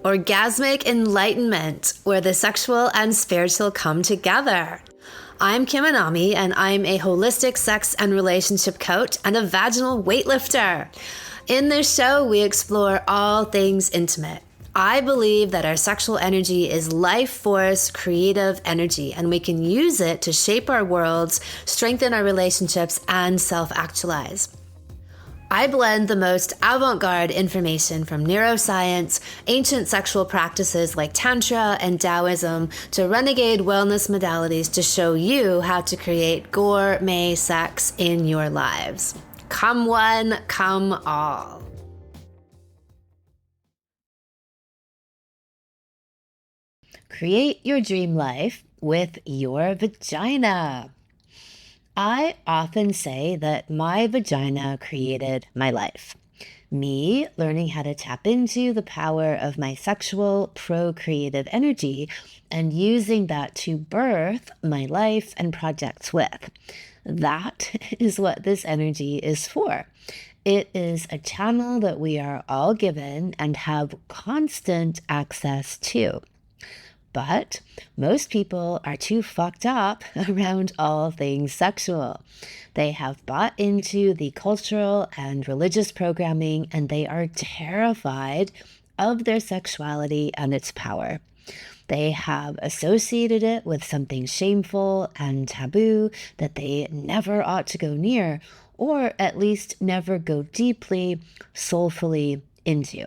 Orgasmic enlightenment, where the sexual and spiritual come together. I'm Kim Anami, and I'm a holistic sex and relationship coach and a vaginal weightlifter. In this show, we explore all things intimate. I believe that our sexual energy is life force, creative energy, and we can use it to shape our worlds, strengthen our relationships, and self-actualize. I blend the most avant-garde information from neuroscience, ancient sexual practices like Tantra and Taoism, to renegade wellness modalities to show you how to create gourmet sex in your lives. Come one, come all. Create your dream life with your vagina. I often say that my vagina created my life. Me learning how to tap into the power of my sexual procreative energy and using that to birth my life and projects with. That is what this energy is for. It is a channel that we are all given and have constant access to. But most people are too fucked up around all things sexual. They have bought into the cultural and religious programming, and they are terrified of their sexuality and its power. They have associated it with something shameful and taboo that they never ought to go near, or at least never go deeply, soulfully into.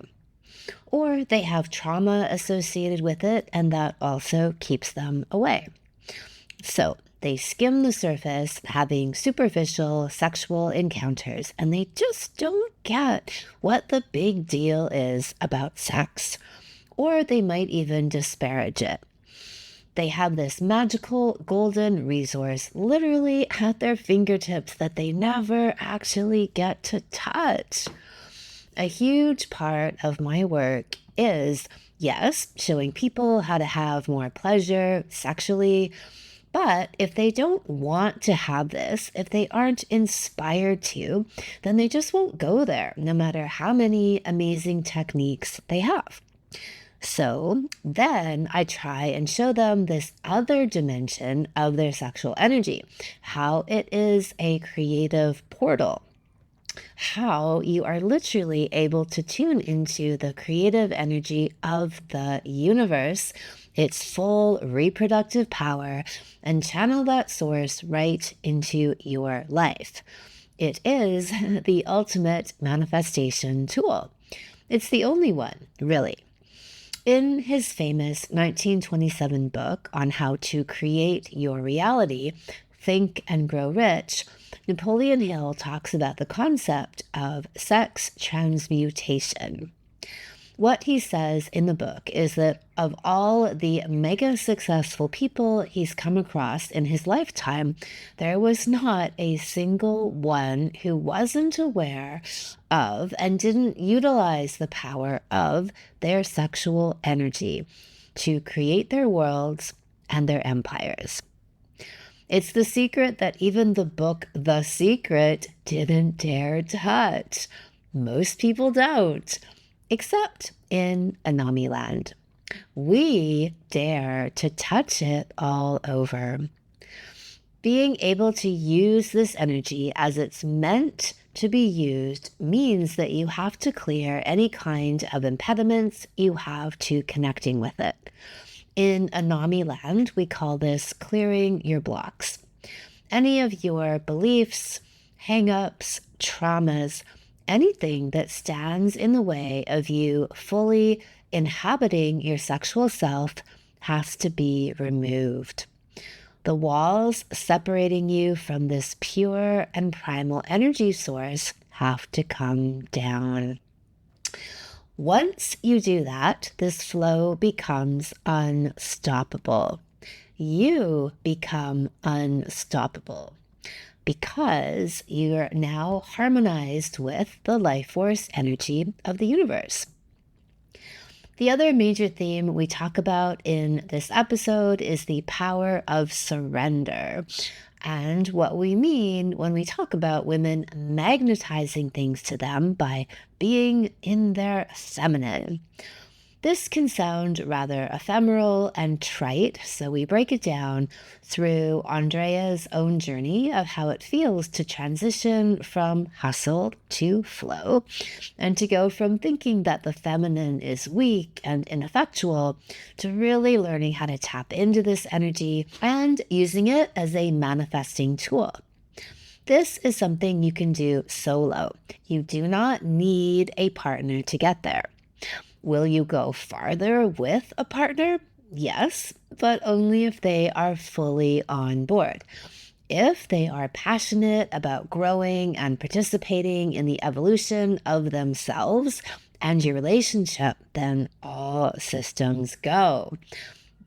Or they have trauma associated with it, and that also keeps them away. So they skim the surface, having superficial sexual encounters, and they just don't get what the big deal is about sex. Or they might even disparage it. They have this magical golden resource literally at their fingertips that they never actually get to touch. A huge part of my work is, yes, showing people how to have more pleasure sexually, but if they don't want to have this, if they aren't inspired to, then they just won't go there, no matter how many amazing techniques they have. So then I try and show them this other dimension of their sexual energy, how it is a creative portal. How you are literally able to tune into the creative energy of the universe, its full reproductive power, and channel that source right into your life. It is the ultimate manifestation tool. It's the only one, really. In his famous 1927 book on how to create your reality, Think and Grow Rich, Napoleon Hill talks about the concept of sex transmutation. What he says in the book is that of all the mega successful people he's come across in his lifetime, there was not a single one who wasn't aware of and didn't utilize the power of their sexual energy to create their worlds and their empires. It's the secret that even the book The Secret didn't dare touch. Most people don't, except in Anami land. We dare to touch it all over. Being able to use this energy as it's meant to be used means that you have to clear any kind of impediments you have to connecting with it. In Anami land, we call this clearing your blocks. Any of your beliefs, hang-ups, traumas, anything that stands in the way of you fully inhabiting your sexual self has to be removed. The walls separating you from this pure and primal energy source have to come down. Once you do that, this flow becomes unstoppable. You become unstoppable because you're now harmonized with the life force energy of the universe. The other major theme we talk about in this episode is the power of surrender. And what we mean when we talk about women magnetizing things to them by being in their feminine. This can sound rather ephemeral and trite, so we break it down through Ondrea's own journey of how it feels to transition from hustle to flow, and to go from thinking that the feminine is weak and ineffectual to really learning how to tap into this energy and using it as a manifesting tool. This is something you can do solo. You do not need a partner to get there. Will you go farther with a partner? Yes, but only if they are fully on board. If they are passionate about growing and participating in the evolution of themselves and your relationship, then all systems go.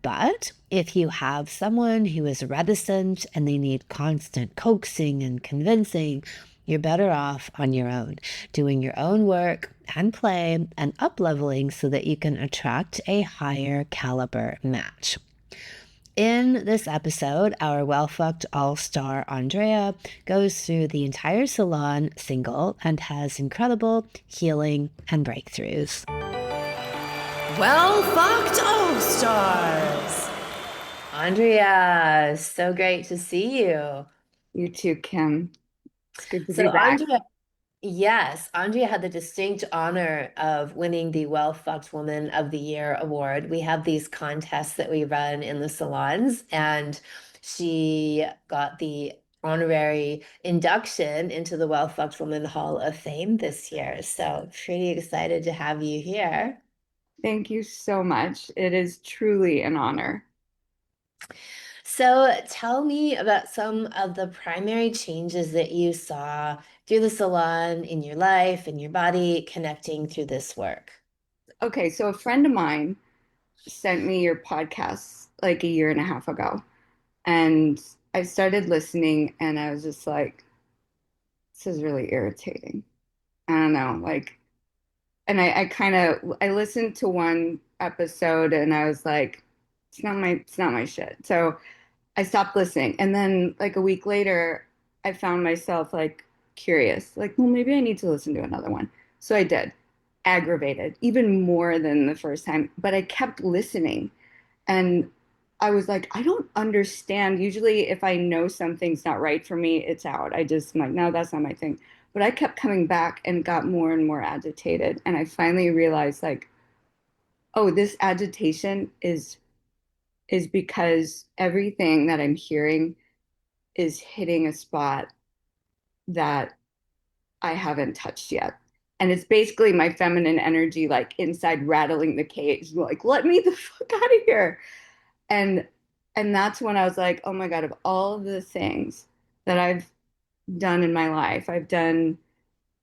But if you have someone who is reticent and they need constant coaxing and convincing, you're better off on your own, doing your own work and play and up leveling so that you can attract a higher caliber match. In this episode, our well fucked all star Ondrea goes through the entire salon single and has incredible healing and breakthroughs. Well fucked all stars! Ondrea, so great to see you. You too, Kim. It's good to So, be back. Ondrea, yes, Andrea had the distinct honor of winning the Well Fucked Woman of the Year award. We have these contests that we run in the salons, and she got the honorary induction into the Well Fucked Woman Hall of Fame this year. So, pretty excited to have you here. Thank you so much. It is truly an honor. So, tell me about some of the primary changes that you saw through the salon in your life and your body connecting through this work. Okay, so a friend of mine sent me your podcast like a year and a half ago, and I started listening, and I was just like, this is really irritating. I don't know, like, and I kind of I listened to one episode, and I was like, it's not my shit. So I stopped listening. And then like a week later, I found myself like curious, like, well, maybe I need to listen to another one. So I did, aggravated, even more than the first time, but I kept listening. And I was like, I don't understand. Usually, if I know something's not right for me, it's out. I just am like, no, that's not my thing. But I kept coming back and got more and more agitated. And I finally realized, like, oh, this agitation is because everything that I'm hearing is hitting a spot that I haven't touched yet. And it's basically my feminine energy, like inside rattling the cage, like, let me the fuck out of here. And and that's when I was like, oh my God, of all of the things that I've done in my life, I've done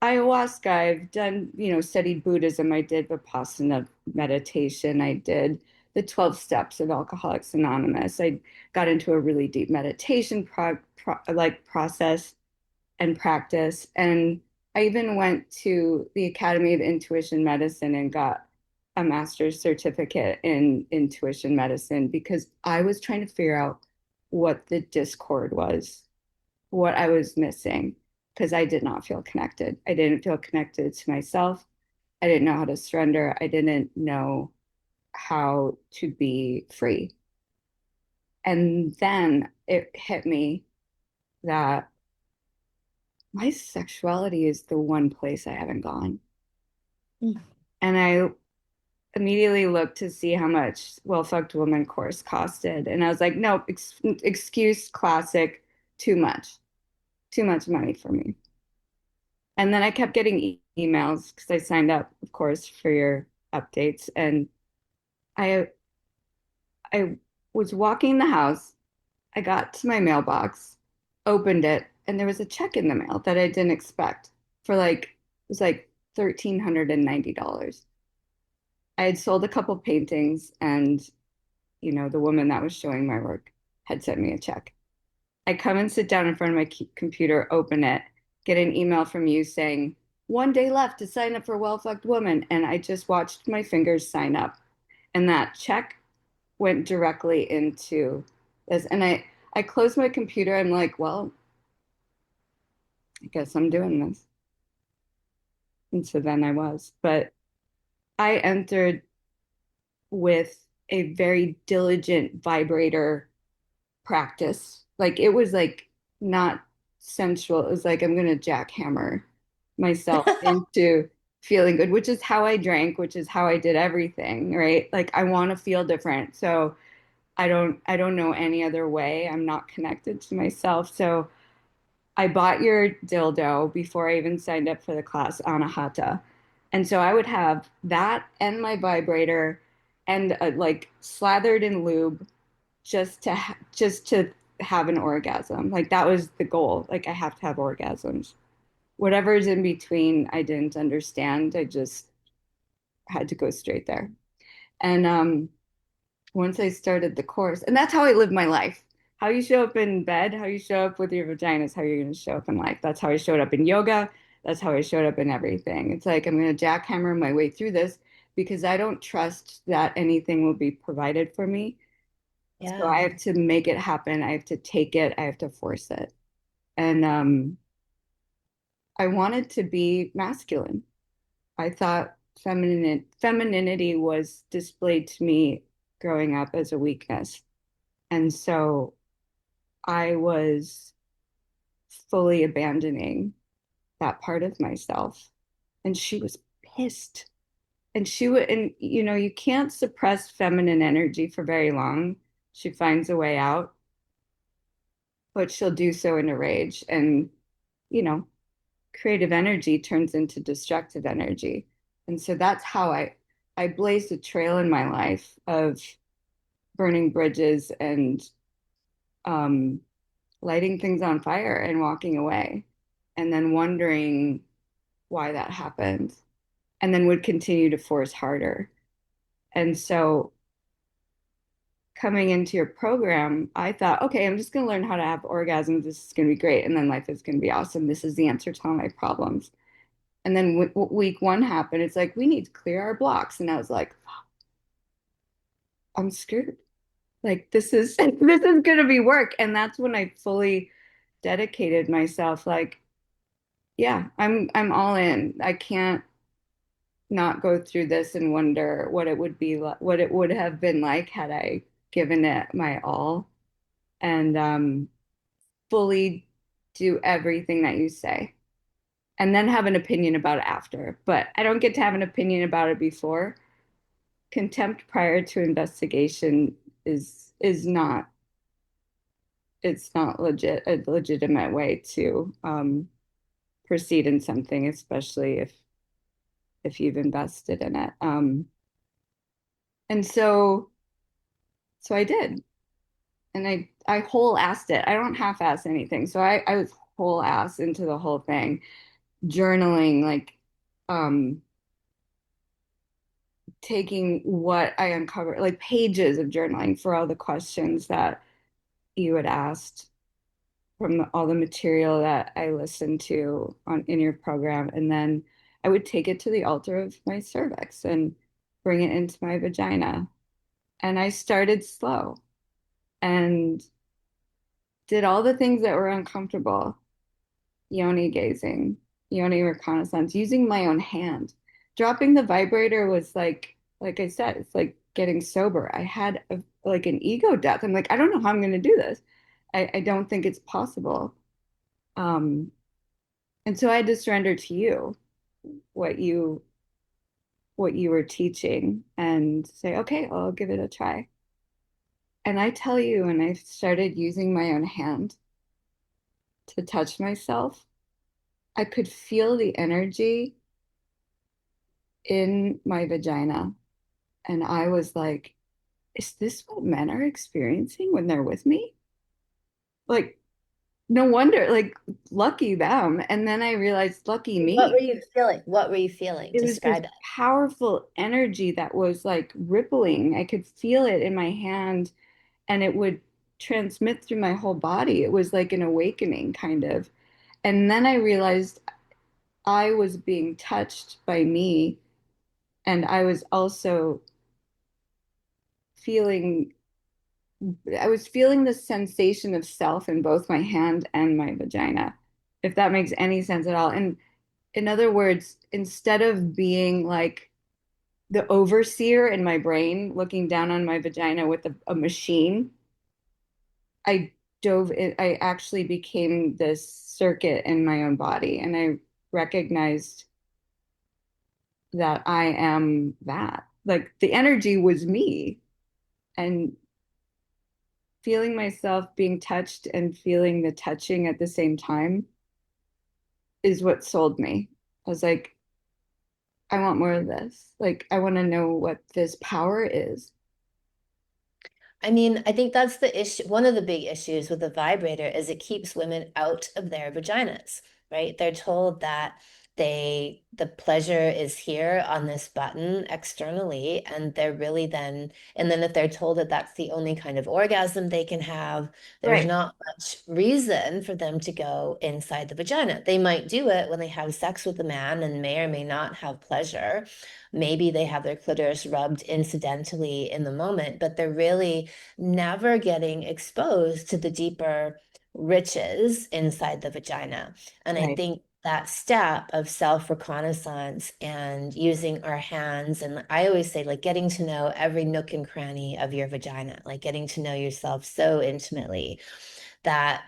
ayahuasca, I've done, studied Buddhism, I did Vipassana meditation, I did the 12 steps of Alcoholics Anonymous. I got into a really deep meditation process and practice. And I even went to the Academy of Intuition Medicine and got a master's certificate in intuition medicine because I was trying to figure out what the discord was, what I was missing, because I did not feel connected. I didn't feel connected to myself. I didn't know how to surrender. I didn't know how to be free. And then it hit me that my sexuality is the one place I haven't gone. Mm. And I immediately looked to see how much Well Fucked Woman course costed. And I was like, nope, excuse classic, too much, too much money for me. And then I kept getting emails because I signed up, of course, for your updates. And I I was walking the house. I got to my mailbox, opened it, and there was a check in the mail that I didn't expect for like, it was like $1,390. I had sold a couple paintings, and the woman that was showing my work had sent me a check. I come and sit down in front of my computer, open it, get an email from you saying, 1 day left to sign up for Well Fucked Woman. And I just watched my fingers sign up. And that check went directly into this. And I closed my computer. I'm like, well, I guess I'm doing this. And so then I was. But I entered with a very diligent vibrator practice. Like it was like not sensual. It was like I'm gonna jackhammer myself into feeling good, which is how I drank, which is how I did everything, right? Like I want to feel different. So I don't know any other way. I'm not connected to myself. So I bought your dildo before I even signed up for the class Anahata. And so I would have that and my vibrator and like slathered in lube just to have an orgasm. Like that was the goal. Like I have to have orgasms. Whatever's in between, I didn't understand. I just had to go straight there. And once I started the course, and that's how I live my life. How you show up in bed, how you show up with your vagina is how you're going to show up in life. That's how I showed up in yoga. That's how I showed up in everything. It's like I'm going to jackhammer my way through this because I don't trust that anything will be provided for me. So I Yeah. have to make it happen. I have to take it. I have to force it. And I wanted to be masculine. I thought femininity was displayed to me growing up as a weakness. And so I was fully abandoning that part of myself. And she was pissed. And she would, and you can't suppress feminine energy for very long. She finds a way out, but she'll do so in a rage. And, you know, creative energy turns into destructive energy. And so that's how I blazed a trail in my life of burning bridges and um, lighting things on fire and walking away, and then wondering why that happened, and then would continue to force harder. And so coming into your program, I thought, okay, I'm just going to learn how to have orgasms. This is going to be great. And then life is going to be awesome. This is the answer to all my problems. And then week one happened. It's like, we need to clear our blocks. And I was like, I'm scared. Like, this is, this is going to be work. And that's when I fully dedicated myself. Like, yeah, I'm all in. I can't not go through this and wonder what it would be like, what it would have been like had I given it my all and fully do everything that you say and then have an opinion about it after. But I don't get to have an opinion about it before. Contempt prior to investigation is not it's not legit a legitimate way to proceed in something, especially if you've invested in it. And so I did. And I whole assed it. I don't half ass anything. So I was whole ass into the whole thing, journaling, like um taking what I uncovered, like pages of journaling for all the questions that you had asked from all the material that I listened to on in your program. And then I would take it to the altar of my cervix and bring it into my vagina. And I started slow and did all the things that were uncomfortable, yoni gazing, yoni reconnaissance, using my own hand. Dropping the vibrator was like I said, it's like getting sober. I had like an ego death. I'm like, I don't know how I'm going to do this. I don't think it's possible. Um, and so I had to surrender to you what you what you were teaching and say, okay, I'll give it a try. And I tell you, when I started using my own hand to touch myself, I could feel the energy in my vagina. And I was like, is this what men are experiencing when they're with me? Like, no wonder, like, lucky them. And then I realized, lucky What me. were you feeling? What were you feeling? It was this Describe it. powerful energy that was like rippling. I could feel it in my hand and it would transmit through my whole body. It was like an awakening, kind of. And then I realized I was being touched by me. And I was also feeling I was feeling the sensation of self in both my hand and my vagina, if that makes any sense at all. And in other words, instead of being like the overseer in my brain looking down on my vagina with a machine. I dove in, I actually became this circuit in my own body, and I recognized that I am that. Like the energy was me, and feeling myself being touched and feeling the touching at the same time is what sold me. I was like, I want more of this. Like, I want to know what this power is. I mean, I think that's the issue. One of the big issues with the vibrator is it keeps women out of their vaginas, right? They're told that the pleasure is here on this button externally, and they're really and then if they're told that that's the only kind of orgasm they can have, there's Right, not much reason for them to go inside the vagina. They might do it when they have sex with a man and may or may not have pleasure. Maybe they have their clitoris rubbed incidentally in the moment, but they're really never getting exposed to the deeper riches inside the vagina. And I right, think that step of self-reconnaissance and using our hands, and I always say, like, getting to know every nook and cranny of your vagina, like getting to know yourself so intimately that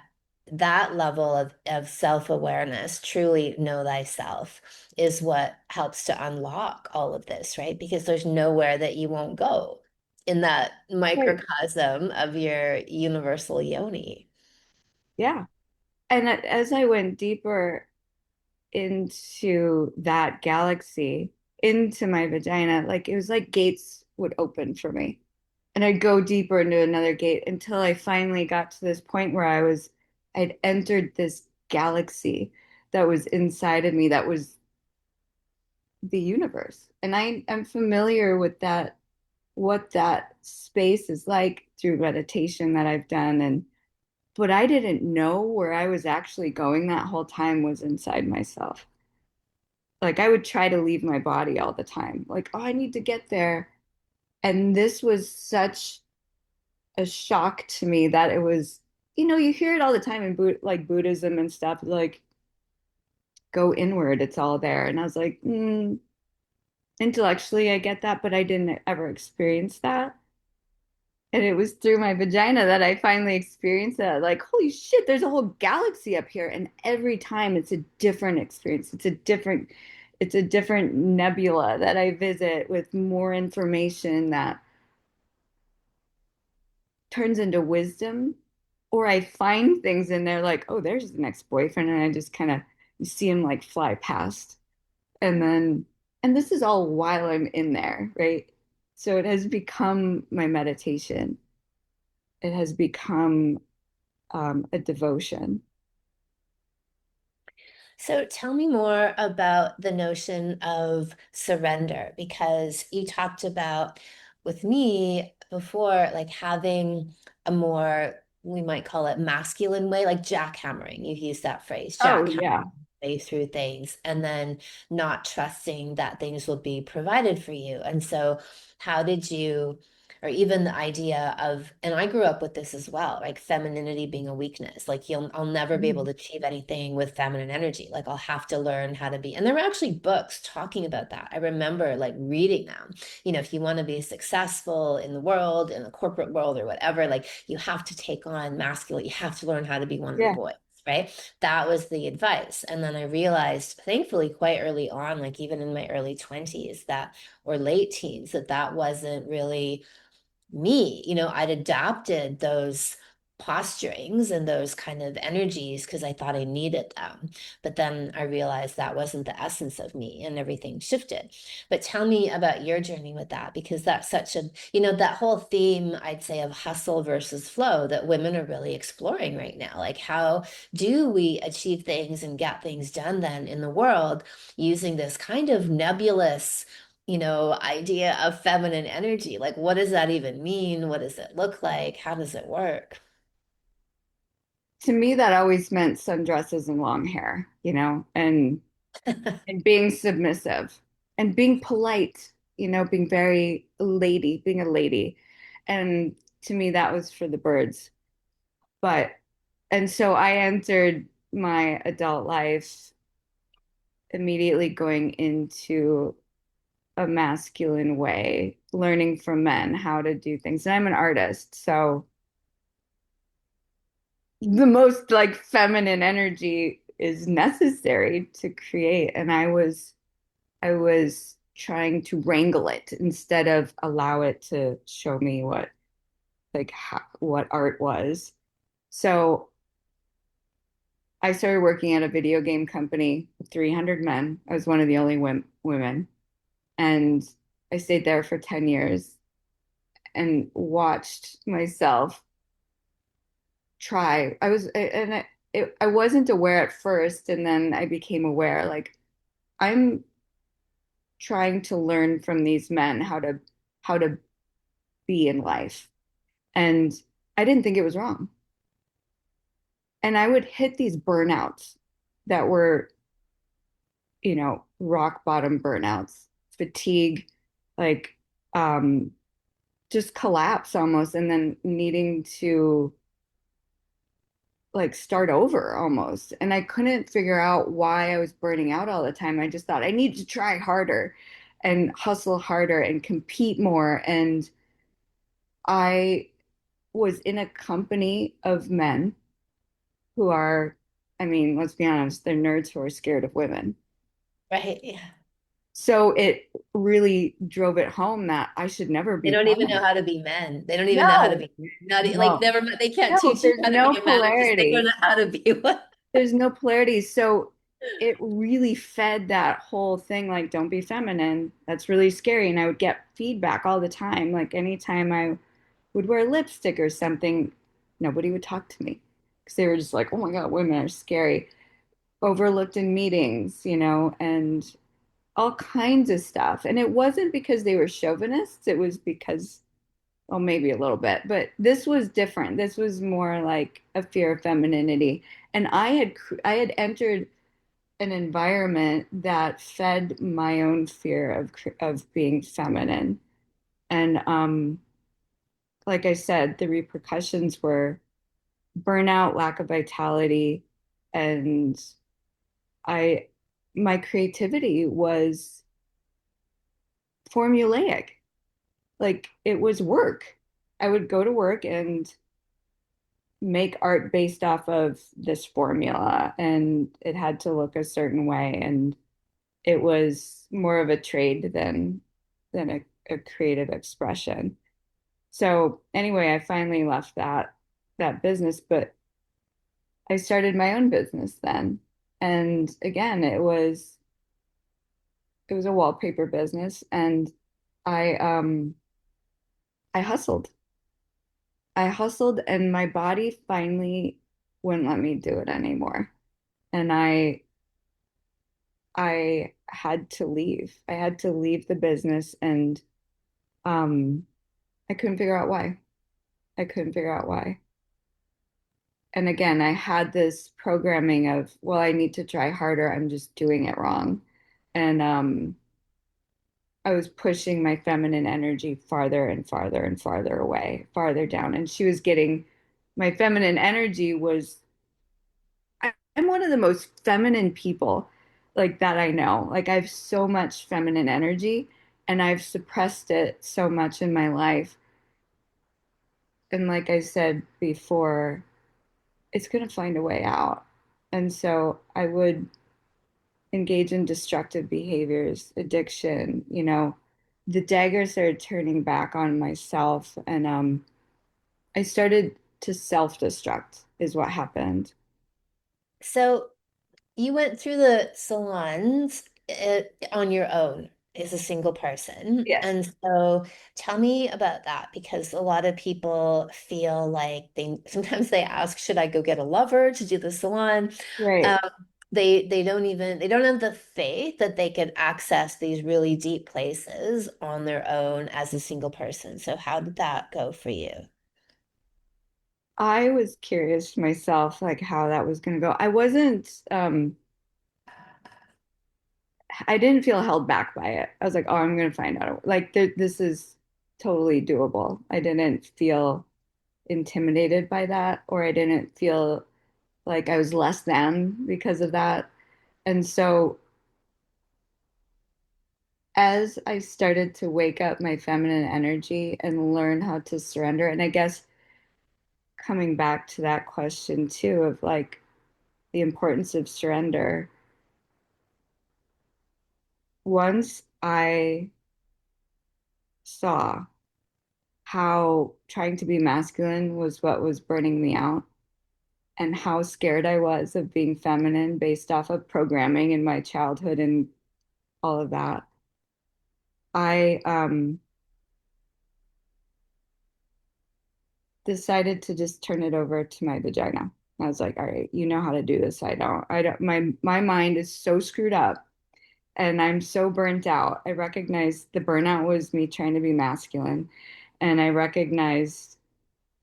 that level of self-awareness, truly know thyself, is what helps to unlock all of this, right? Because there's nowhere that you won't go in that right. microcosm of your universal yoni. Yeah. And as I went deeper into that galaxy, into my vagina, like it was like gates would open for me. And I'd go deeper into another gate until I finally got to this point where I'd entered this galaxy that was inside of me, that was the universe. And am familiar with that, what that space is like through meditation that I've done. And but I didn't know where I was actually going that whole time was inside myself. Like I would try to leave my body all the time. Like, oh, I need to get there. And this was such a shock to me that it was, you hear it all the time in like Buddhism and stuff, like go inward, it's all there. And I was like, intellectually, I get that, but I didn't ever experience that. And it was through my vagina that I finally experienced that. Like, holy shit, there's a whole galaxy up here. And every time it's a different experience. It's a different nebula that I visit with more information that turns into wisdom. Or I find things in there like, oh, there's the next boyfriend, and I just kind of you see him like fly past. And then and this is all while I'm in there, right? So it has become my meditation. It has become a devotion. So tell me more about the notion of surrender, because you talked about with me before, like having a more, we might call it masculine way, like jackhammering. You used that phrase, Oh jackhammering yeah. way through things, and then not trusting that things will be provided for you. And so, how did you? Or even the idea of, and I grew up with this as well, like femininity being a weakness. Like I'll never be able Mm. to achieve anything with feminine energy. Like I'll have to learn how to be. And there were actually books talking about that. I remember like reading them. If you want to be successful in the world, in the corporate world or whatever, like you have to take on masculine. You have to learn how to be one of the Yeah. boys. Right. That was the advice. And then I realized, thankfully, quite early on, like even in my early 20s, that or late teens, that wasn't really me. I'd adapted those posturings and those kind of energies because I thought I needed them. But then I realized that wasn't the essence of me and everything shifted. But tell me about your journey with that because that's such that whole theme, I'd say, of hustle versus flow that women are really exploring right now. Like, how do we achieve things and get things done then in the world using this kind of nebulous idea of feminine energy. Like, what does that even mean? What does it look like? How does it work? To me, that always meant sundresses and long hair, and being submissive and being polite, being very lady, being a lady. And to me, that was for the birds. But, and so I entered my adult life immediately going into a masculine way, learning from men how to do things. And I'm an artist, so the most like feminine energy is necessary to create. And I was trying to wrangle it instead of allow it to show me what art was. So I started working at a video game company with 300 men. I was one of the only women. And I stayed there for 10 years and watched myself try. I wasn't aware at first, and then I became aware like I'm trying to learn from these men how to be in life. And I didn't think it was wrong. And I would hit these burnouts that were, rock bottom burnouts, fatigue, like um just collapse almost, and then needing to like start over almost. And I couldn't figure out why I was burning out all the time. I just thought I need to try harder and hustle harder and compete more. And I was in a company of men who are, I mean, let's be honest, they're nerds who are scared of women. Right. Yeah. So it really drove it home that I should never They be don't even know feminine. how to be men. They don't even know how to No, be not like no, never they can't no, teach you there's how to no be a man if just they don't polarity. know how to be one. There's no polarity. So it really fed that whole thing like, don't be feminine. That's really scary. And I would get feedback all the time. Like anytime I would wear lipstick or something, nobody would talk to me because they were just like, oh my God, women are scary. Overlooked in meetings, and all kinds of stuff. And it wasn't because they were chauvinists, it was because, well, maybe a little bit, but this was different. This was more like a fear of femininity. And I had entered an environment that fed my own fear of being feminine. And like I said, the repercussions were burnout, lack of vitality, and I my creativity was formulaic. Like it was work. I would go to work and make art based off of this formula, and it had to look a certain way, and it was more of a trade than a creative expression. So anyway, I finally left that business, but I started my own business then. And again, it was a wallpaper business, and I um I hustled. I hustled, and my body finally wouldn't let me do it anymore. And I had to leave. I had to leave the business, and um I couldn't figure out why. I couldn't figure out why. And again, I had this programming of, well, I need to try harder. I'm just doing it wrong. And I was pushing my feminine energy farther and farther and farther away, farther down. And she was getting my feminine energy was I'm one of the most feminine people like that I know. Like I have so much feminine energy, and I've suppressed it so much in my life. And like I said before, it's going to find a way out. And so I would engage in destructive behaviors, addiction, the dagger started turning back on myself, and I started to self-destruct is what happened. So you went through the salons on your own as a single person. Yes. And so tell me about that because a lot of people feel like they sometimes they ask, should I go get a lover to do the salon? Right. Um, they don't have the faith that they could access these really deep places on their own as a single person. So how did that go for you? I was curious myself, like how that was going to go. I didn't feel held back by it. I was like, oh, I'm going to find out. Like, this is totally doable. I didn't feel intimidated by that, or I didn't feel like I was less than because of that. And so as I started to wake up my feminine energy and learn how to surrender, and I guess coming back to that question too of like the importance of surrender, once I saw how trying to be masculine was what was burning me out and how scared I was of being feminine based off of programming in my childhood and all of that, I decided to just turn it over to my vagina. I was like, all right, you know how to do this. I don't, my mind is so screwed up and I'm so burnt out. I recognized the burnout was me trying to be masculine. And I recognized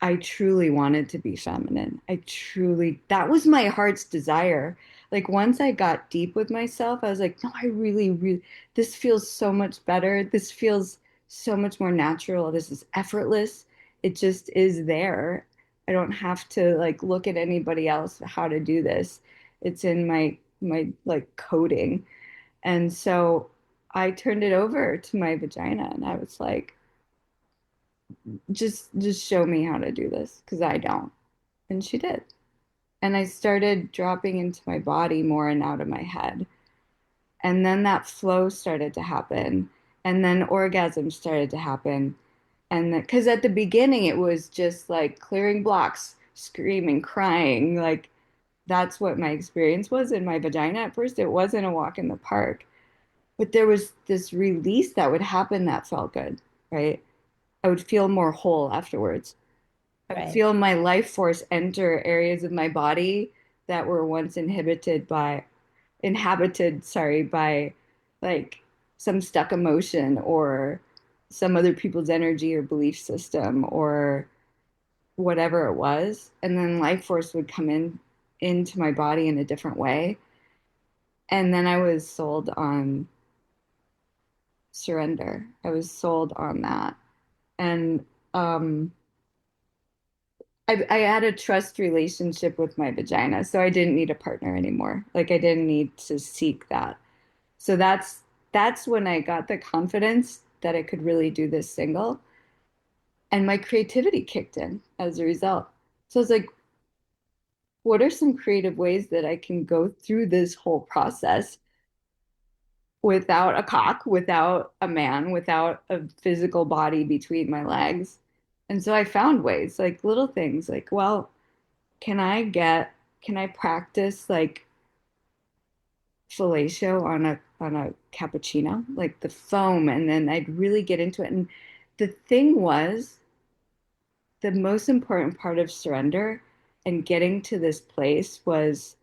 I truly wanted to be feminine. That was my heart's desire. Like once I got deep with myself, I was like, no, really, this feels so much better. This feels so much more natural. This is effortless. It just is there. I don't have to like look at anybody else how to do this. It's in my like coding. And so I turned it over to my vagina and I was like, just show me how to do this because I don't. And she did. And I started dropping into my body more and out of my head. And then that flow started to happen. And then orgasm started to happen. And because at the beginning, it was just like clearing blocks, screaming, crying. Like that's what my experience was in my vagina. At first, it wasn't a walk in the park, but there was this release that would happen that felt good, right? I would feel more whole afterwards. I would Right. feel my life force enter areas of my body that were once inhabited, sorry, by like some stuck emotion or some other people's energy or belief system or whatever it was. And then life force would come in into my body in a different way. And then I was sold on surrender. I was sold on that. And um I had a trust relationship with my vagina, so I didn't need a partner anymore. Like I didn't need to seek that. So that's when I got the confidence that I could really do this single, and my creativity kicked in as a result. So I was like, what are some creative ways that I can go through this whole process without a cock, without a man, without a physical body between my legs? And so I found ways, like little things, like, well, can I get, can I practice like fellatio on a cappuccino, like the foam, and then I'd really get into it. And the thing was, the most important part of surrender and getting to this place was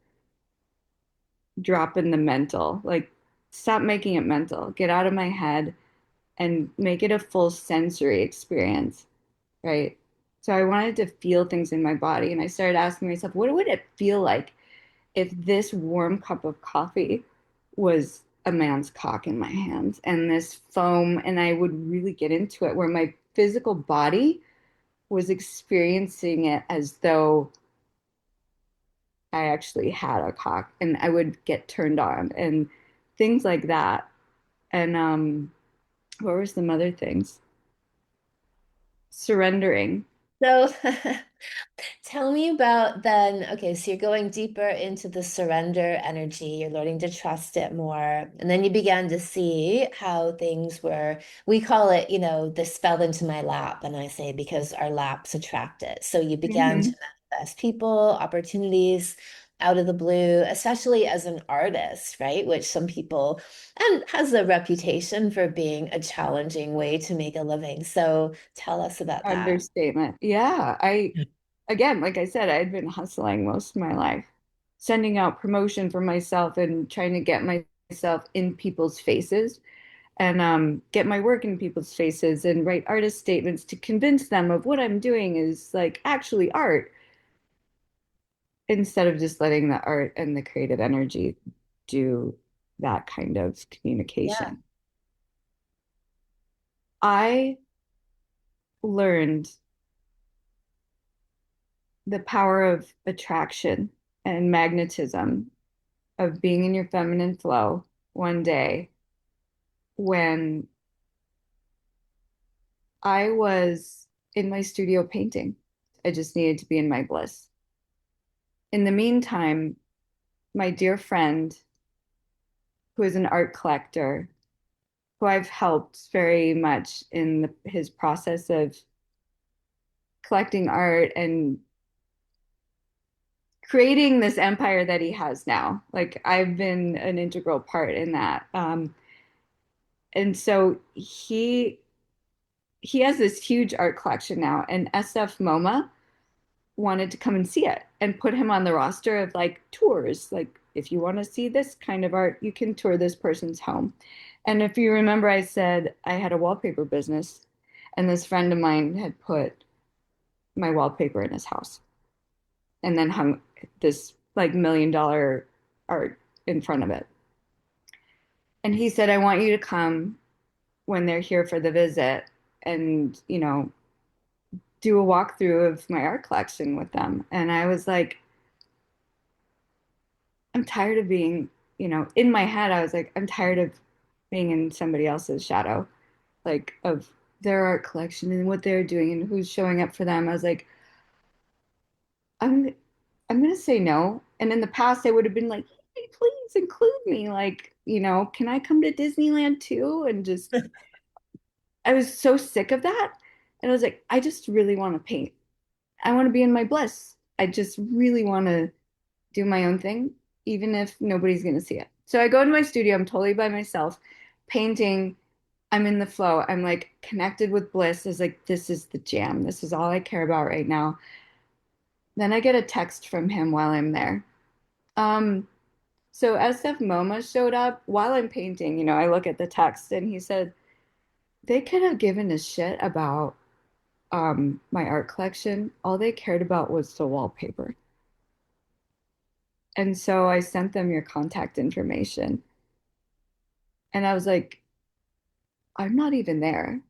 dropping the mental, like stop making it mental, get out of my head and make it a full sensory experience, right? So I wanted to feel things in my body, and I started asking myself, what would it feel like if this warm cup of coffee was a man's cock in my hands and this foam, and I would really get into it where my physical body was experiencing it as though I actually had a cock and I would get turned on and things like that. And what were some other things? Surrendering. So tell me about then, okay, so you're going deeper into the surrender energy, you're learning to trust it more. And then you began to see how things were, we call it, this fell into my lap. And I say because our laps attract it. So you began to Hmm. manifest people, opportunities out of the blue, especially as an artist, right? Which some people, and has a reputation for being a challenging way to make a living. So tell us about that. Understatement. Yeah. Again, like I said, I had been hustling most of my life, sending out promotion for myself and trying to get myself in people's faces and get my work in people's faces and write artist statements to convince them of what I'm doing is like actually art instead of just letting the art and the creative energy do that kind of Yeah. communication. I learned the power of attraction and magnetism of being in your feminine flow one day when I was in my studio painting. I just needed to be in my bliss. In the meantime, my dear friend, who is an art collector, who I've helped very much in his process of collecting art and creating this empire that he has now. Like I've been an integral part in that. And so he has this huge art collection now, and SF MoMA wanted to come and see it and put him on the roster of like tours. Like, if you want to see this kind of art, you can tour this person's home. And if you remember, I said I had a wallpaper business, and this friend of mine had put my wallpaper in his house and then hung this like $1 million art in front of it. And he said, I want you to come when they're here for the visit and, do a walkthrough of my art collection with them. And I was like, I'm tired of being, in my head, I was like, I'm tired of being in somebody else's shadow, like of their art collection and what they're doing and who's showing up for them. I was like, I'm I'm gonna say no. And in the past, I would have been like, hey, please include me. Like, can I come to Disneyland too? And just, I was so sick of that. And I was like, I just really want to paint. I want to be in my bliss. I just really want to do my own thing, even if nobody's going to see it. So I go to my studio, I'm totally by myself, painting. I'm in the flow. I'm like connected with bliss. Is like, this is the jam. This is all I care about right now. Then I get a text from him while I'm there. Um, so SF MoMA showed up while I'm painting. I look at the text and he said, they could have given a shit about my art collection. All they cared about was the wallpaper. And so I sent them your contact information. And I was like, I'm not even there.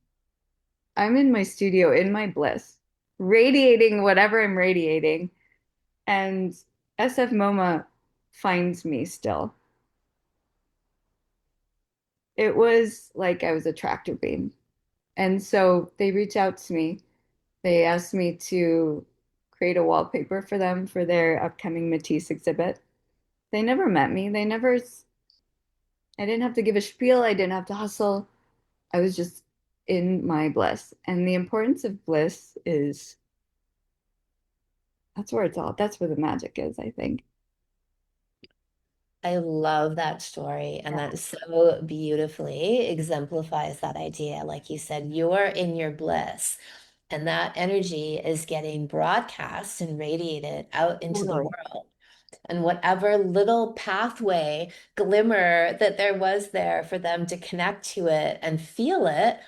I'm in my studio, in my bliss, radiating whatever I'm radiating. And SF MoMA finds me still. It was like I was a tractor beam. And so they reach out to me. They asked me to create a wallpaper for them for their upcoming Matisse exhibit. They never met me. I didn't have to give a spiel. I didn't have to hustle. I was just in my bliss. And the importance of bliss is that's where the magic is, I think. I love that story, and that so beautifully exemplifies that idea. Like you said, you're in your bliss, and that energy is getting broadcast and radiated out into the Totally. world. And whatever little pathway glimmer that there was there for them to connect to it and feel it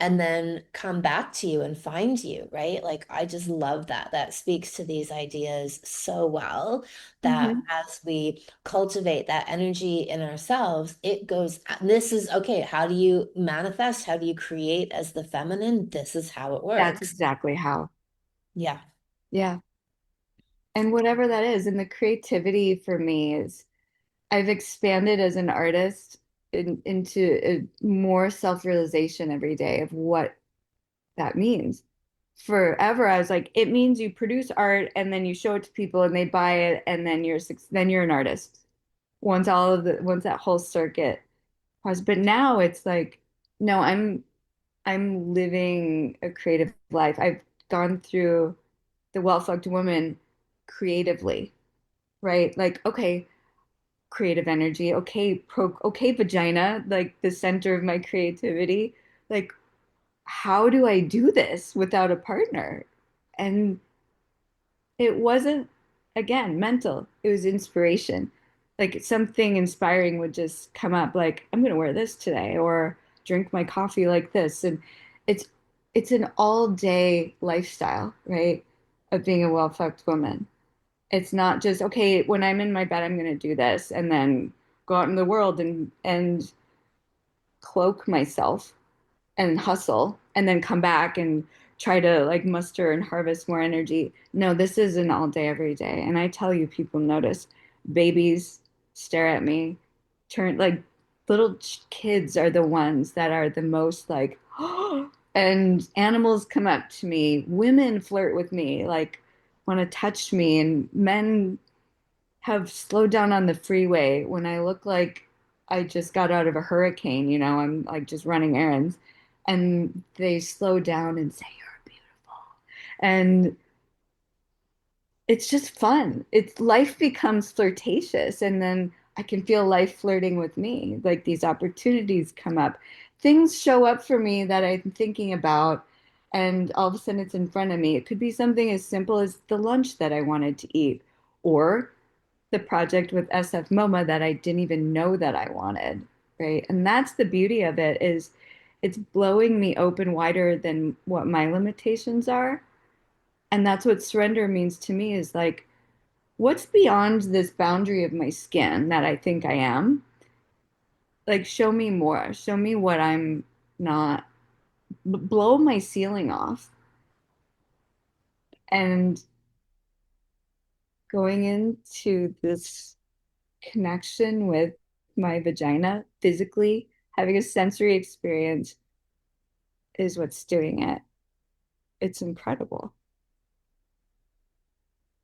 and then come back to you and find you, right? Like, I just love that. That speaks to these ideas so well that Hmm. as we cultivate that energy in ourselves, it goes, this is okay. How do you manifest? How do you create as the feminine? This is how it That's works. exactly how. Yeah. Yeah. And whatever that is, and the creativity for me is I've expanded as an artist into a more self-realization every day of what that means. Forever, I was like, it means you produce art and then you show it to people and they buy it and then you're an artist. Once that whole circuit has, but now it's like, no, I'm living a creative life. I've gone through the well-fucked woman creatively, right? Like, okay, creative energy, okay, vagina, like the center of my creativity. Like, how do I do this without a partner? And it wasn't, again, mental. It was inspiration. Like something inspiring would just come up, like, I'm gonna wear this today, or drink my coffee like this. And it's it's an all day lifestyle, right? Of being a well-fucked woman. It's not just, okay, when I'm in my bed, I'm gonna do this and then go out in the world and cloak myself and hustle and then come back and try to like muster and harvest more energy. No, this is an all day, every day. And I tell you, people notice babies stare at me, turn like little kids are the ones that are the most like, and animals come up to me, women flirt with me, like want to touch me, and men have slowed down on the freeway when I look like I just got out of a hurricane, I'm like just running errands. And they slow down and say, "You're beautiful." And it's just fun. It's life becomes flirtatious, and then I can feel life flirting with me. Like these opportunities come up. Things show up for me that I'm thinking about, and all of a sudden it's in front of me. It could be something as simple as the lunch that I wanted to eat, or the project with SF MoMA that I didn't even know that I wanted, right? And that's the beauty of it is it's blowing me open wider than what my limitations are. And that's what surrender means to me is like, what's beyond this boundary of my skin that I think I am? Like, show me more. Show me what I'm not. Blow my ceiling off. And going into this connection with my vagina physically, having a sensory experience is what's doing it. It's incredible.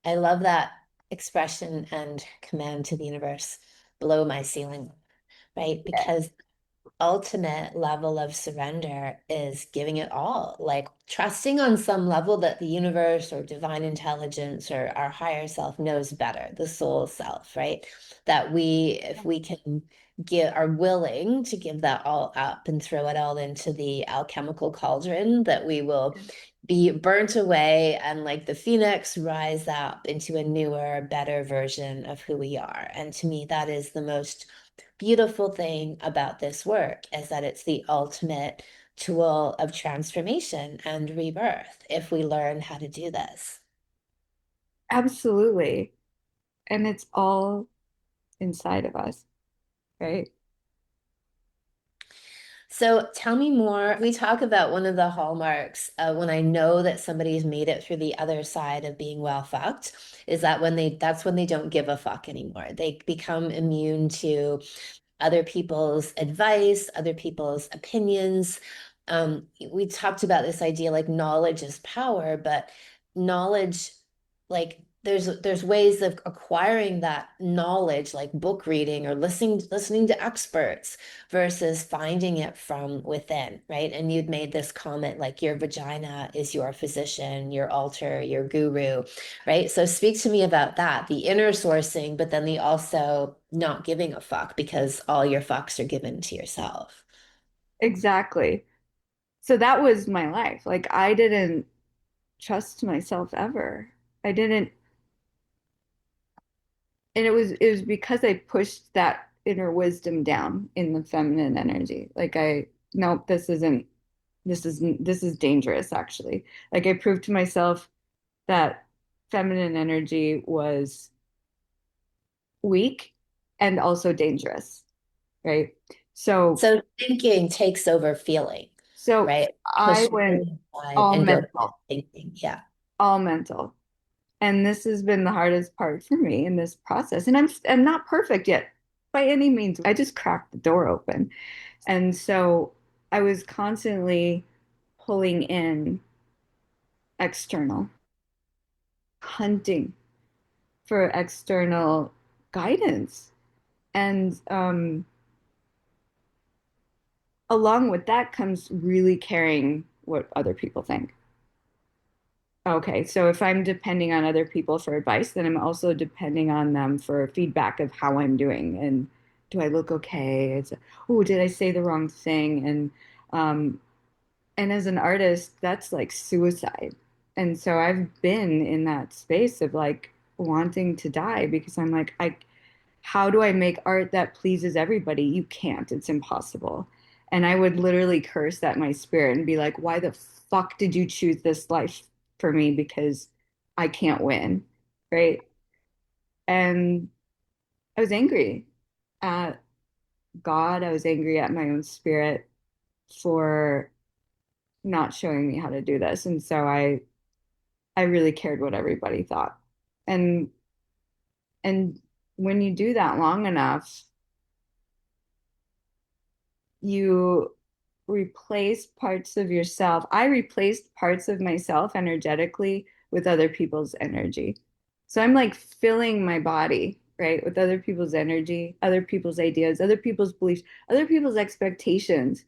I love that expression and command to the universe, blow my ceiling, right? Because ultimate level of surrender is giving it all, like trusting on some level that the universe or divine intelligence or our higher self knows better, the soul self, right? That we, if we can are willing to give that all up and throw it all into the alchemical cauldron, that we will be burnt away and like the phoenix rise up into a newer, better version of who we are. And to me, that is the most beautiful thing about this work is that it's the ultimate tool of transformation and rebirth if we learn how to do this. Absolutely. And it's all inside of us, right? So tell me more. We talk about one of the hallmarks when I know that somebody's made it through the other side of being well fucked is that that's when they don't give a fuck anymore. They become immune to other people's advice, other people's opinions. We talked about this idea like knowledge is power, but knowledge, like there's ways of acquiring that knowledge, like book reading or listening to experts versus finding it from within, right? And you'd made this comment like your vagina is your physician, your altar, your guru, right? So speak to me about that, the inner sourcing, but then the also not giving a fuck because all your fucks are given to yourself. Exactly. So that was my life. Like I didn't trust myself ever. I didn't, and it was because I pushed that inner wisdom down in the feminine energy. Like nope, this is dangerous actually. Like I proved to myself that feminine energy was weak and also dangerous, right? So So thinking takes over feeling, so right? I Push went feeling aside all and go with mental, thinking. Yeah. all mental. And this has been the hardest part for me in this process. And I'm not perfect yet by any means. I just cracked the door open. And so I was constantly pulling in external, hunting for external guidance. And along with that comes really caring what other people think. Okay, so if I'm depending on other people for advice, then I'm also depending on them for feedback of how I'm doing and do I look okay? Oh, did I say the wrong thing? Um, and as an artist, that's like suicide. And so I've been in that space of like wanting to die because I'm like, how do I make art that pleases everybody? You can't. It's impossible. And I would literally curse at my spirit and be like, why the fuck did you choose this life for me? Because I can't win. Right. And I was angry at God. I was angry at my own spirit for not showing me how to do this. And so I really cared what everybody thought. And and when you do that long enough, you replace parts of yourself. I replaced parts of myself energetically with other people's energy. So I'm like filling my body, right, with other people's energy, other people's ideas, other people's beliefs, other people's expectations.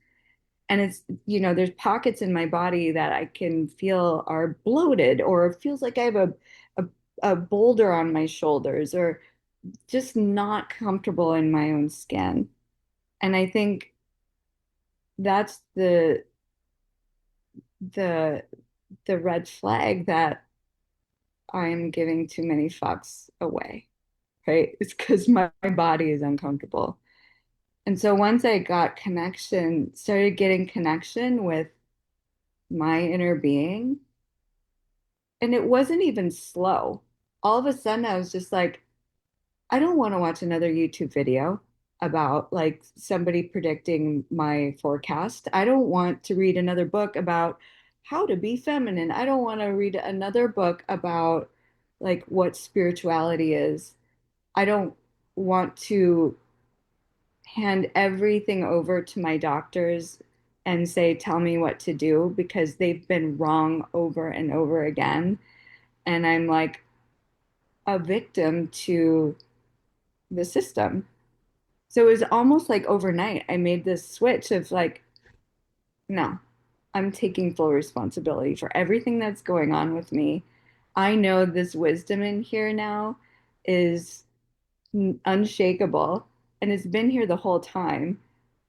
And it's, there's pockets in my body that I can feel are bloated, or it feels like I have a, a boulder on my shoulders, or just not comfortable in my own skin. And I think that's the the red flag that I'm giving too many fucks away, right? It's because my body is uncomfortable. And so once I got connection, started getting connection with my inner being, and it wasn't even slow. All of a sudden, I was just like, I don't want to watch another YouTube video about like somebody predicting my forecast. I don't want to read another book about how to be feminine. I don't want to read another book about like what spirituality is. I don't want to hand everything over to my doctors and say, tell me what to do because they've been wrong over and over again. And I'm like a victim to the system. So it was almost like overnight, I made this switch of like, no, I'm taking full responsibility for everything that's going on with me. I know this wisdom in here now is unshakable, and it's been here the whole time.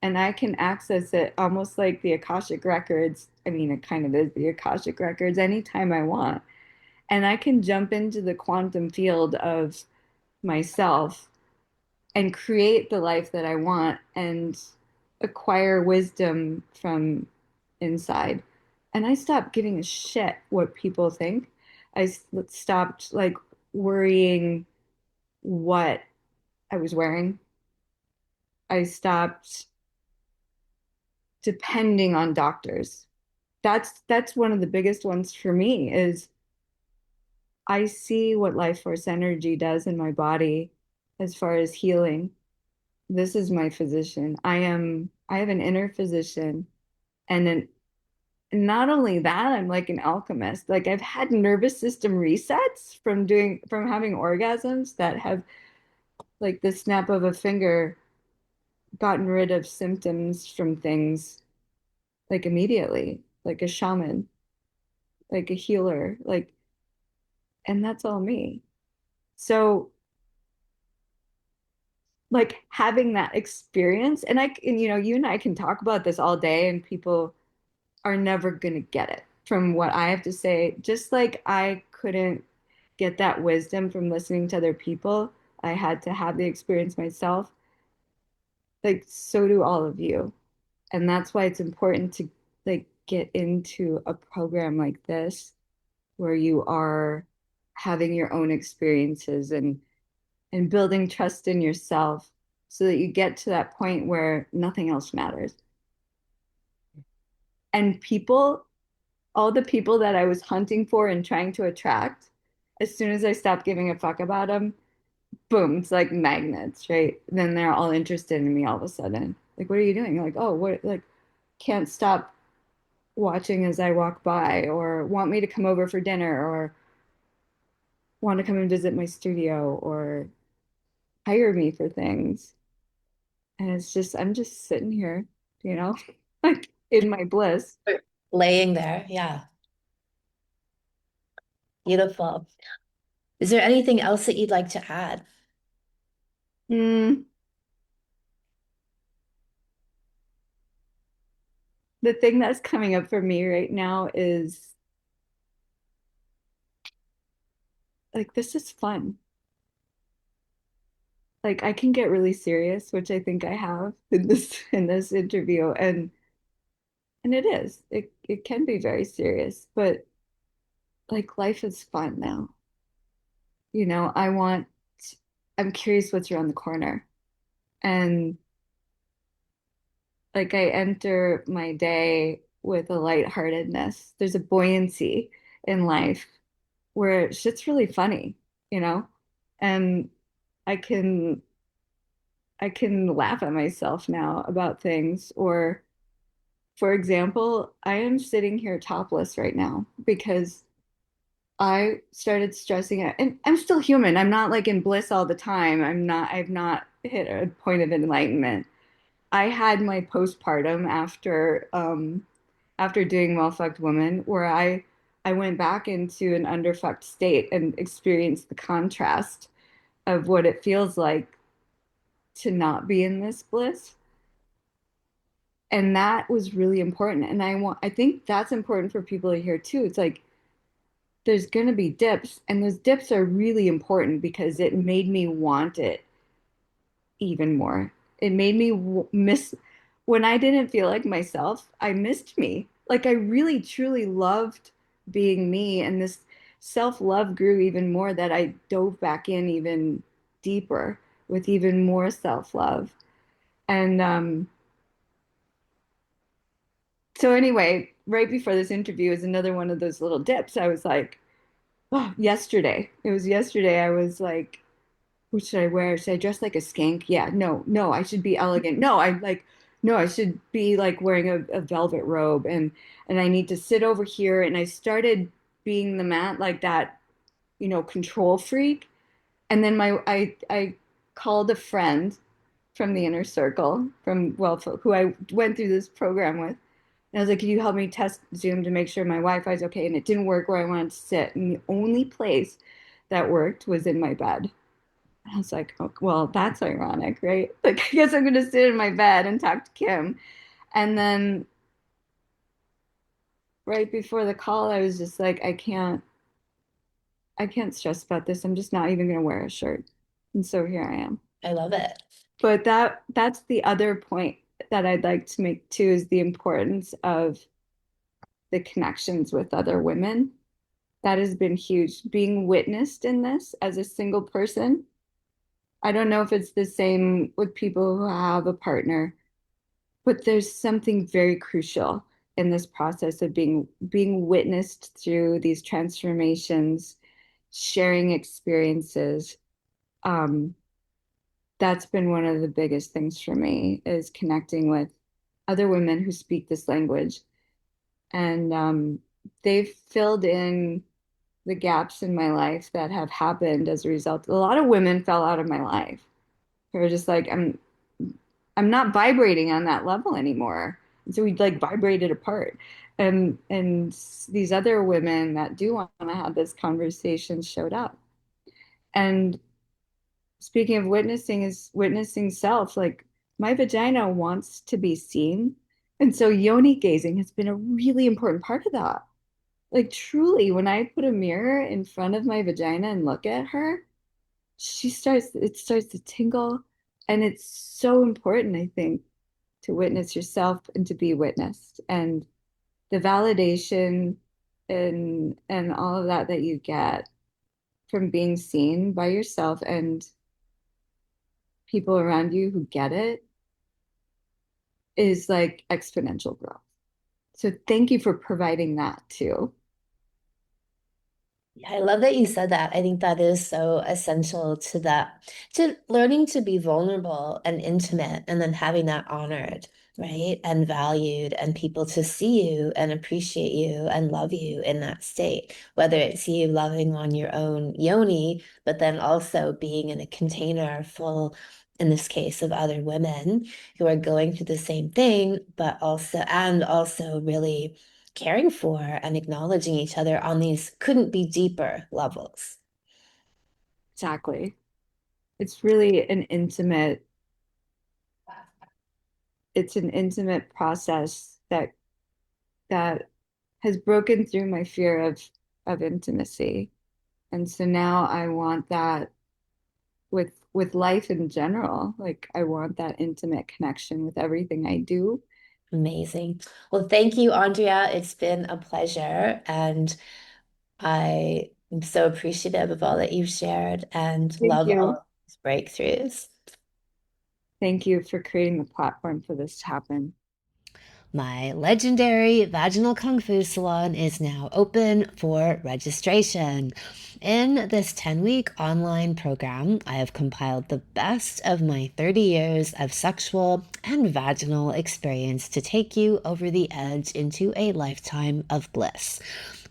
And I can access it almost like the Akashic Records. I mean, it kind of is the Akashic Records anytime I want. And I can jump into the quantum field of myself and create the life that I want and acquire wisdom from inside. And I stopped giving a shit what people think. Stopped like worrying what I was wearing. I stopped depending on doctors. That's one of the biggest ones for me is I see what life force energy does in my body as far as healing. This is my physician. I have an inner physician, and then not only that, I'm like an alchemist. Like I've had nervous system resets from having orgasms that have like the snap of a finger gotten rid of symptoms from things like immediately, like a shaman, like a healer, like, and that's all me. So like having that experience, and you and I can talk about this all day, and people are never going to get it from what I have to say. Just like I couldn't get that wisdom from listening to other people, I had to have the experience myself. Like, so do all of you. And that's why it's important to like get into a program like this where you are having your own experiences and building trust in yourself so that you get to that point where nothing else matters. And people, all the people that I was hunting for and trying to attract, as soon as I stopped giving a fuck about them, boom, it's like magnets, right? Then they're all interested in me all of a sudden. Like, what are you doing? Like, oh, what, like, can't stop watching as I walk by, or want me to come over for dinner, or want to come and visit my studio, or hire me for things. And it's just, I'm just sitting here, you know, like in my bliss. Laying there. Yeah. Beautiful. Is there anything else that you'd like to add? Mm, the thing that's coming up for me right now is like, this is fun. Like I can get really serious, which I think I have in this interview, and it is. It can be very serious, but like life is fun now. I want I'm curious what's around the corner. And like I enter my day with a lightheartedness. There's a buoyancy in life where shit's really funny, you know? And I can I can laugh at myself now about things. Or, for example, I am sitting here topless right now because I started stressing out, and I'm still human. I'm not like in bliss all the time. I've not hit a point of enlightenment. I had my postpartum after doing Well Fucked Woman, where I went back into an underfucked state and experienced the contrast of what it feels like to not be in this bliss. And that was really important. And I think that's important for people to hear too. It's like there's going to be dips, and those dips are really important because it made me want it even more. It made me miss when I didn't feel like myself, I missed me. Like I really truly loved being me, and this self-love grew even more that I dove back in even deeper with even more self-love. And so anyway, right before this interview is another one of those little dips. I was like, oh, yesterday. It was yesterday. I was like, what should I wear? Should I dress like a skank? Yeah, no, no, I should be elegant. No, I should be like wearing a velvet robe and I need to sit over here. And I started being the man like that, control freak. And then I called a friend from the inner circle from who I went through this program with. And I was like, can you help me test Zoom to make sure my Wi-Fi is okay? And it didn't work where I wanted to sit. And the only place that worked was in my bed. I was like, oh, well, that's ironic, right? Like, I guess I'm going to sit in my bed and talk to Kim. And then right before the call, I was just like, I can't stress about this. I'm just not even going to wear a shirt. And so here I am. I love it. But that's the other point that I'd like to make too is the importance of the connections with other women. That has been huge. Being witnessed in this as a single person. I don't know if it's the same with people who have a partner, but there's something very crucial in this process of being witnessed through these transformations, sharing experiences. Um, that's been one of the biggest things for me is connecting with other women who speak this language. And they've filled in the gaps in my life that have happened as a result. A lot of women fell out of my life. They were just like, I'm not vibrating on that level anymore. And so we like vibrated apart. And these other women that do want to have this conversation showed up. And speaking of witnessing is witnessing self, like my vagina wants to be seen. And so yoni gazing has been a really important part of that. Like truly, when I put a mirror in front of my vagina and look at her, it starts to tingle. And it's so important, I think, to witness yourself and to be witnessed. And the validation and all of that that you get from being seen by yourself and people around you who get it is like exponential growth. So thank you for providing that too. Yeah, I love that you said that. I think that is so essential to that, to learning to be vulnerable and intimate and then having that honored, right? And valued, and people to see you and appreciate you and love you in that state, whether it's you loving on your own yoni, but then also being in a container full, in this case, of other women who are going through the same thing, but also really caring for and acknowledging each other on these couldn't be deeper levels. Exactly. It's really it's an intimate process that has broken through my fear of intimacy. And so now I want that with life in general. Like I want that intimate connection with everything I do. Amazing. Well, thank you, Andrea. It's been a pleasure, and I am so appreciative of all that you've shared and Thank love all you. of these breakthroughs. Thank you for creating the platform for this to happen. My legendary Vaginal Kung Fu Salon is now open for registration. In this 10-week online program, I have compiled the best of my 30 years of sexual and vaginal experience to take you over the edge into a lifetime of bliss.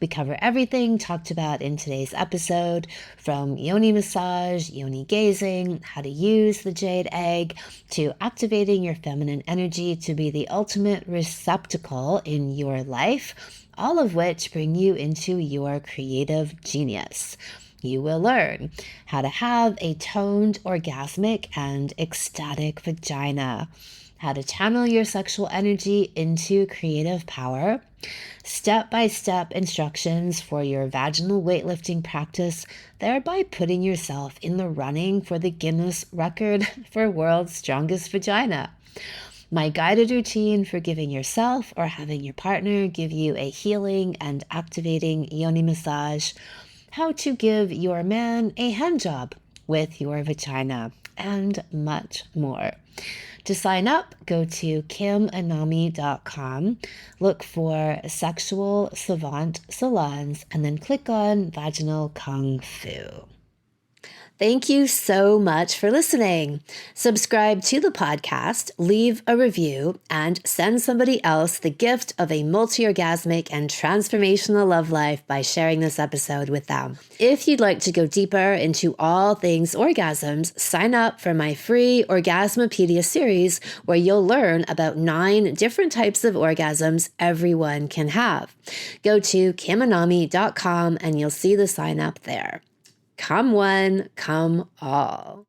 We cover everything talked about in today's episode, from yoni massage, yoni gazing, how to use the jade egg, to activating your feminine energy to be the ultimate receptacle in your life, all of which bring you into your creative genius. You will learn how to have a toned, orgasmic, and ecstatic vagina, how to channel your sexual energy into creative power, step-by-step instructions for your vaginal weightlifting practice, thereby putting yourself in the running for the Guinness record for world's strongest vagina. My guided routine for giving yourself or having your partner give you a healing and activating yoni massage, how to give your man a hand job with your vagina, and much more. To sign up, go to kimanami.com, look for Sexual Savant Salons, and then click on Vaginal Kung Fu. Thank you so much for listening. Subscribe to the podcast, leave a review, and send somebody else the gift of a multi-orgasmic and transformational love life by sharing this episode with them. If you'd like to go deeper into all things orgasms, sign up for my free Orgasmopedia series, where you'll learn about 9 different types of orgasms everyone can have. Go to kimanami.com and you'll see the sign up there. Come one, come all.